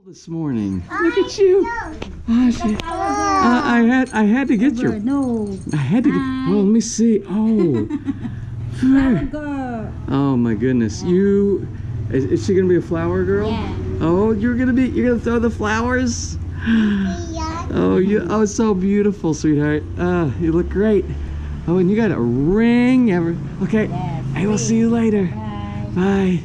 This morning. Look at you. I had to get your. No. I had to get. Oh, let me see. Oh. Oh my goodness. You. Is she gonna be a flower girl? Yeah. Oh, you're gonna throw the flowers. Oh, you. Oh, it's so beautiful, sweetheart. You look great. Oh, and you got a ring. Okay. Yes. I will see you later. Bye. Bye.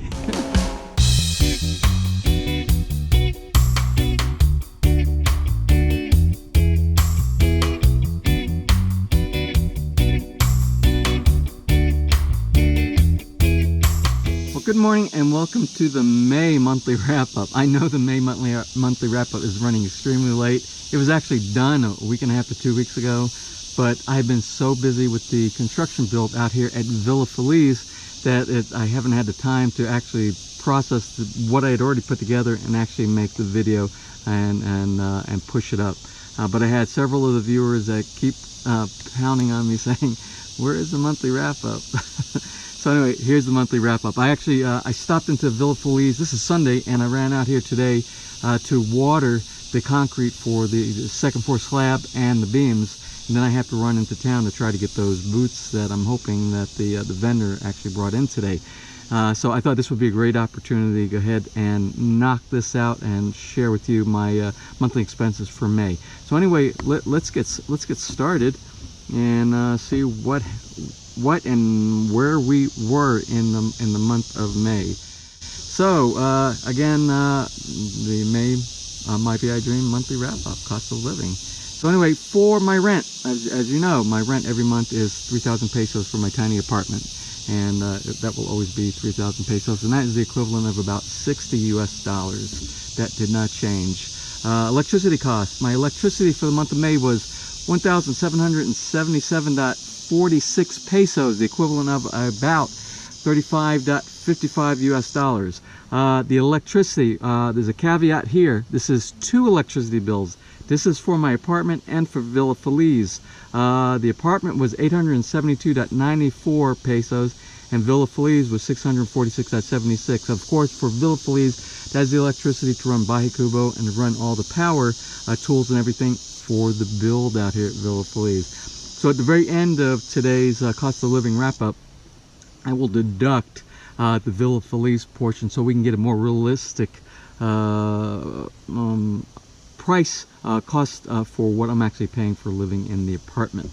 Good morning and welcome to the May monthly wrap-up. I know the May monthly wrap-up is running extremely late. It was actually done a week and a half to 2 weeks ago, but I've been so busy with the construction build out here at Villa Feliz that I haven't had the time to actually process what I had already put together and actually make the video and push it up. But I had several of the viewers that keep pounding on me saying, "Where is the monthly wrap-up?" So anyway, here's the monthly wrap-up. I actually I stopped into Villa Feliz. This is Sunday, and I ran out here today to water the concrete for the second floor slab and the beams, and then I have to run into town to try to get those boots that I'm hoping that the vendor actually brought in today. So I thought this would be a great opportunity to go ahead and knock this out and share with you my monthly expenses for May. So anyway, let's get started and see what and where we were in the month of May. So again, the May My BI Dream monthly wrap-up, cost of living. So anyway, for my rent, as you know, my rent every month is 3,000 pesos for my tiny apartment, and that will always be 3,000 pesos, and that is the equivalent of about $60 US. That did not change. Electricity costs. My electricity for the month of May was 1,777.46 pesos, the equivalent of about 35.55 US. The electricity, there's a caveat here. This is two electricity bills. This is for my apartment and for Villa Feliz. The apartment was 872.94 pesos and Villa Feliz was 646.76. Of course, for Villa Feliz, that's the electricity to run Bahay Kubo and to run all the power tools and everything for the build out here at Villa Feliz. So at the very end of today's cost of living wrap-up, I will deduct the Villa Feliz portion so we can get a more realistic price cost for what I'm actually paying for living in the apartment.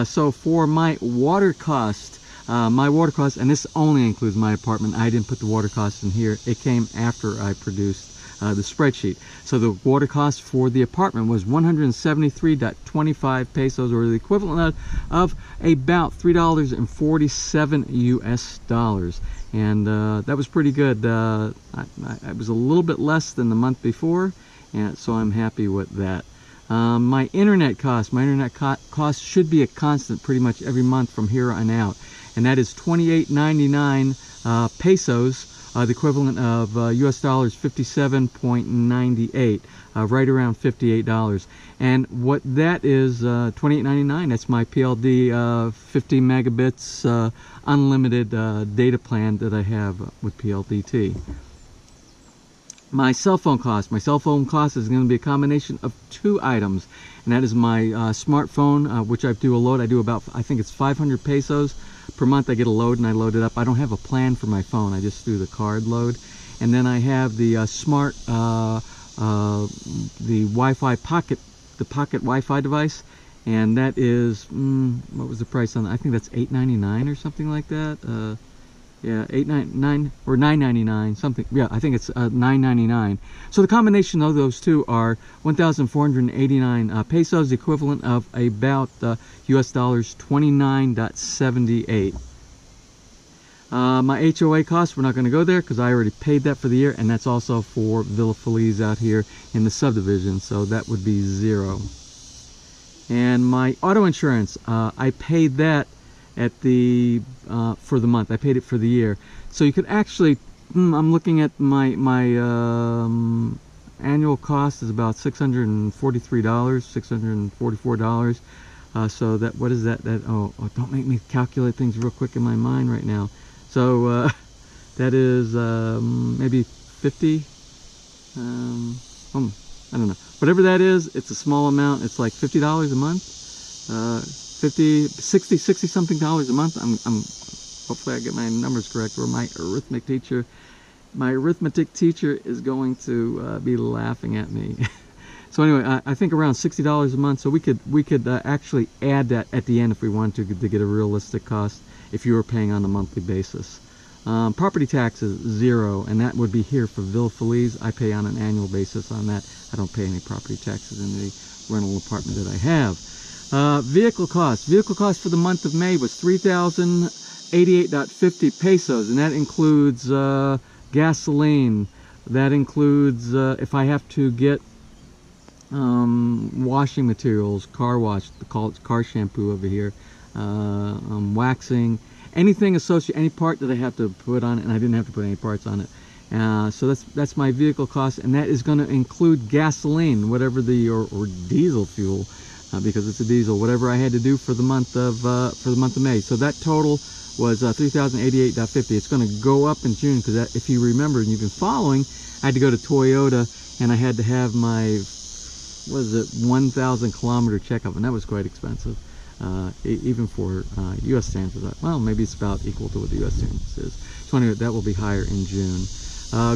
So for my water cost, and this only includes my apartment. I didn't put the water cost in here. It came after I produced the spreadsheet. So the water cost for the apartment was 173.25 pesos, or the equivalent of about $3.47 US. And that was pretty good. I was a little bit less than the month before, and so I'm happy with that. My internet cost should be a constant pretty much every month from here on out, and that is 28.99 pesos. The equivalent of US dollars 57.98, right around $58. And what that is, 28.99, that's my PLD 50 megabits unlimited data plan that I have with PLDT. My cell phone cost is going to be a combination of two items, and that is my smartphone, which I do a load. I do about, I think it's 500 pesos per month. I get a load and I load it up. I don't have a plan for my phone. I just do the card load. And then I have the the Wi-Fi pocket, the pocket Wi-Fi device, and that is what was the price on that? I think that's $8.99 or something like that. Yeah, $8.99 or $9.99, something. Yeah, I think it's $9.99. So the combination of those two are 1,489 pesos, the equivalent of about US dollars 29.78. My HOA costs, we're not going to go there because I already paid that for the year, and that's also for Villa Feliz out here in the subdivision, so that would be $0. And my auto insurance, I paid that at the for the month. I paid it for the year, so you could actually I'm looking at my annual cost is about $644. So that, what is that? Oh, don't make me calculate things real quick in my mind right now. So that is maybe 50 I don't know. Whatever that is, it's a small amount. It's like $50 a month. 50, 60, 60 something dollars a month. Hopefully I get my numbers correct, or my arithmetic teacher is going to be laughing at me. So anyway, I think around $60 a month. So we could actually add that at the end if we wanted to get a realistic cost if you were paying on a monthly basis. Property taxes, 0, and that would be here for Villa Feliz. I pay on an annual basis on that. I don't pay any property taxes in the rental apartment that I have. Vehicle cost for the month of May was 3,088.50 pesos, and that includes gasoline. That includes if I have to get washing materials, car wash, they call it car shampoo over here, waxing, anything associated, any part that I have to put on it, and I didn't have to put any parts on it. So that's my vehicle cost, and that is going to include gasoline, whatever or diesel fuel, because it's a diesel, whatever I had to do for the month of May. So that total was 3,088.50. It's going to go up in June because if you remember and you've been following, I had to go to Toyota and I had to have my 1,000 kilometer checkup, and that was quite expensive. Even for U.S. standards, well, maybe it's about equal to what the U.S. standards is. So anyway, that will be higher in June.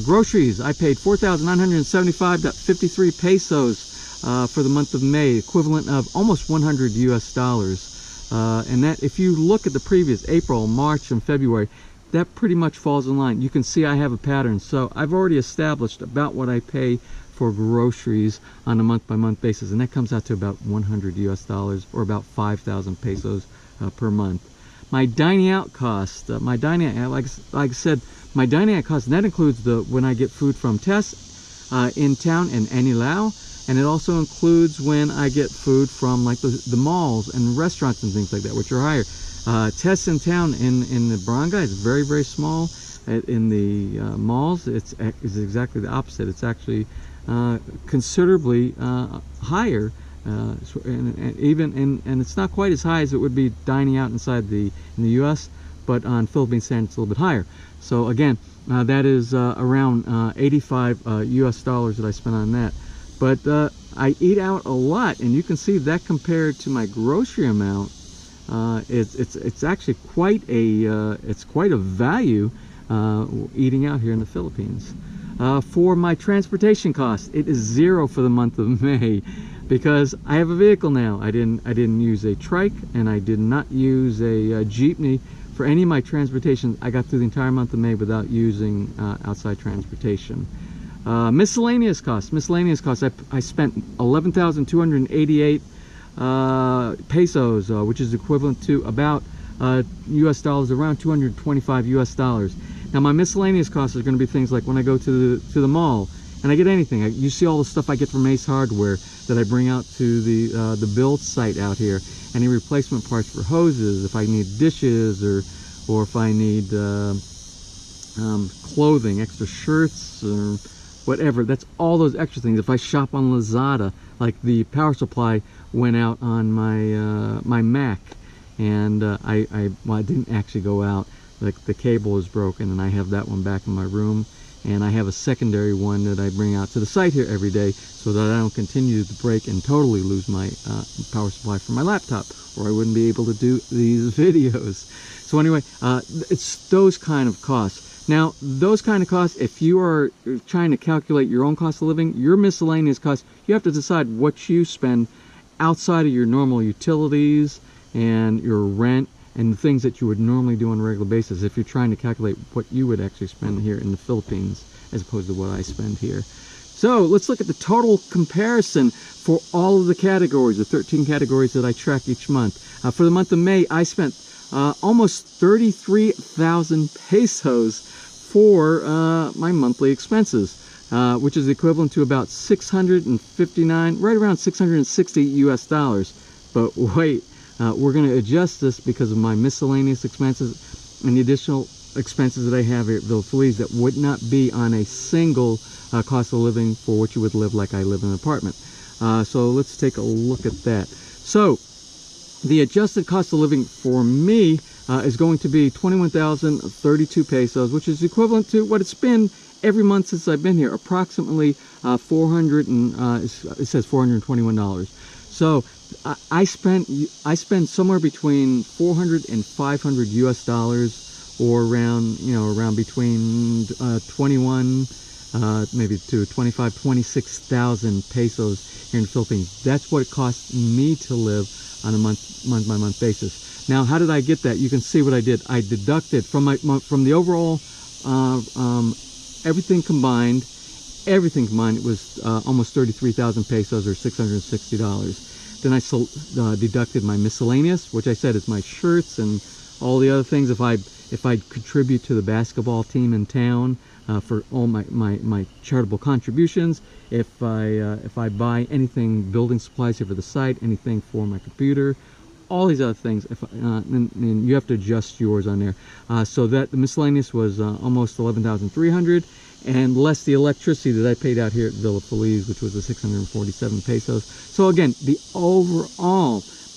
Groceries, I paid 4,975.53 pesos for the month of May, equivalent of almost 100 U.S. dollars. And that, if you look at the previous April, March, and February, that pretty much falls in line. You can see I have a pattern. So I've already established about what I pay for groceries on a month-by-month basis, and that comes out to about 100 U.S. dollars, or about 5,000 pesos per month. My dining out cost, like I said, my dining out cost, and that includes when I get food from Tess in town and Anilao, and it also includes when I get food from like the malls and restaurants and things like that, which are higher. Tess in town in the barangay is very, very small. In the malls, it's exactly the opposite. It's actually considerably higher, and it's not quite as high as it would be dining out in the U.S., but on Philippine standards it's a little bit higher. So again, that is around 85 U.S. dollars that I spent on that. But I eat out a lot, and you can see that compared to my grocery amount, it's actually quite a value eating out here in the Philippines. For my transportation costs, it is 0 for the month of May, because I have a vehicle now. I didn't use a trike, and I did not use a jeepney for any of my transportation. I got through the entire month of May without using outside transportation. Miscellaneous costs. I spent 11,288 pesos, which is equivalent to about U.S. dollars, around 225 U.S. dollars. Now my miscellaneous costs are going to be things like when I go to the mall and I get anything. You see all the stuff I get from Ace Hardware that I bring out to the build site out here. Any replacement parts for hoses, if I need dishes, or if I need clothing, extra shirts, or whatever. That's all those extra things. If I shop on Lazada, like the power supply went out on my Mac, and I didn't actually go out. Like the cable is broken, and I have that one back in my room, and I have a secondary one that I bring out to the site here every day so that I don't continue to break and totally lose my power supply for my laptop, or I wouldn't be able to do these videos. So anyway, it's those kind of costs. Now, those kind of costs, if you are trying to calculate your own cost of living, your miscellaneous costs, you have to decide what you spend outside of your normal utilities and your rent and the things that you would normally do on a regular basis, if you're trying to calculate what you would actually spend here in the Philippines as opposed to what I spend here. So let's look at the total comparison for all of the categories, the 13 categories that I track each month. For the month of May, I spent almost 33,000 pesos for my monthly expenses, which is equivalent to about 659, right around 660 US dollars. But wait, we're going to adjust this because of my miscellaneous expenses and the additional expenses that I have here at Villa Feliz that would not be on a single cost of living for what you would live like I live in an apartment. So let's take a look at that. So the adjusted cost of living for me is going to be 21,032 pesos, which is equivalent to what it's been every month since I've been here, approximately it says $421. So I spent somewhere between 400 and 500 US dollars, or around between 21 maybe to 26,000 pesos here in the Philippines. That's what it costs me to live on a month by month basis. Now, how did I get that? You can see what I did. I deducted from the overall everything combined. It was almost 33,000 pesos, or $660. Then I deducted my miscellaneous, which I said is my shirts and all the other things. If I contribute to the basketball team in town, for all my charitable contributions, if I buy anything, building supplies here for the site, anything for my computer, all these other things, and you have to adjust yours on there. So that the miscellaneous was almost 11,300, and less the electricity that I paid out here at Villa Feliz, which was the 647 pesos. So again,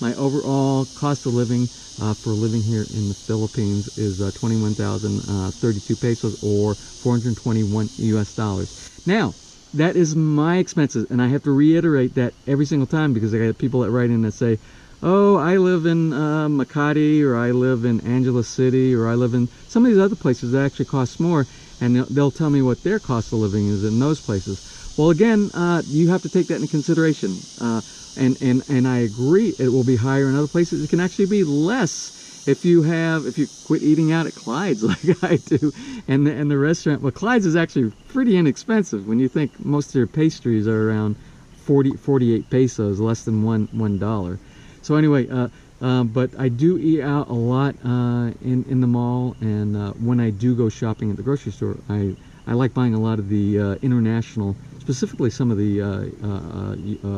my overall cost of living for living here in the Philippines is 21,032 pesos, or 421 US dollars. Now, that is my expenses, and I have to reiterate that every single time, because I got people that write in that say, oh, I live in Makati, or I live in Angeles City, or I live in some of these other places that actually cost more, and they'll tell me what their cost of living is in those places. Well, again, you have to take that into consideration. And I agree, it will be higher in other places. It can actually be less if you quit eating out at Clyde's like I do, and the restaurant. Well, Clyde's is actually pretty inexpensive when you think most of their pastries are around 48 pesos, less than $1. So anyway, but I do eat out a lot in the mall, and when I do go shopping at the grocery store, I like buying a lot of the international, specifically some of the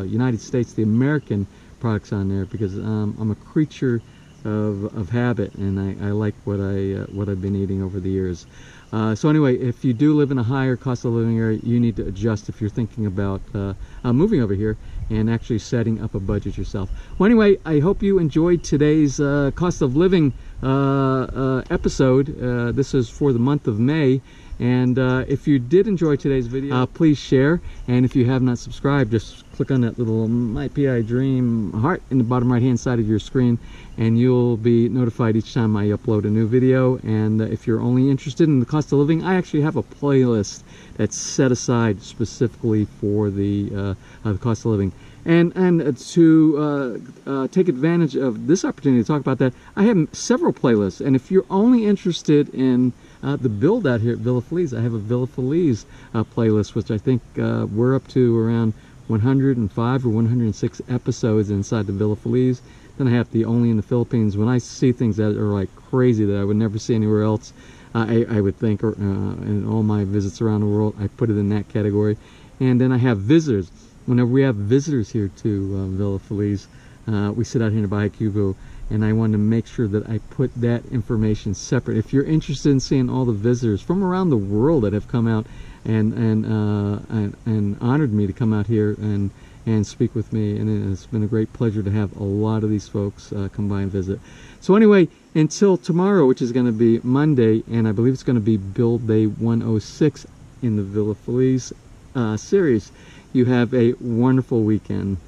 United States, the American products on there, because I'm a creature of habit, and I like what I've been eating over the years. So anyway, if you do live in a higher cost of living area, you need to adjust if you're thinking about moving over here and actually setting up a budget yourself. Well, anyway, I hope you enjoyed today's cost of living episode. This is for the month of May. And if you did enjoy today's video, please share. And if you have not subscribed, just click on that little My PI Dream heart in the bottom right hand side of your screen, and you'll be notified each time I upload a new video. And if you're only interested in the cost of living, I actually have a playlist that's set aside specifically for the cost of living. And to take advantage of this opportunity to talk about that, I have several playlists. And if you're only interested in the build out here at Villa Feliz, I have a Villa Feliz playlist, which I think we're up to around 105 or 106 episodes inside the Villa Feliz. Then I have the Only in the Philippines. When I see things that are like crazy that I would never see anywhere else, I would think, in all my visits around the world, I put it in that category. And then I have visitors. Whenever we have visitors here to Villa Feliz, we sit out here in the Bahay Cubo, and I wanted to make sure that I put that information separate. If you're interested in seeing all the visitors from around the world that have come out and honored me to come out here and speak with me, and it's been a great pleasure to have a lot of these folks come by and visit. So anyway, until tomorrow, which is going to be Monday, and I believe it's going to be Build Day 106 in the Villa Feliz series, you have a wonderful weekend.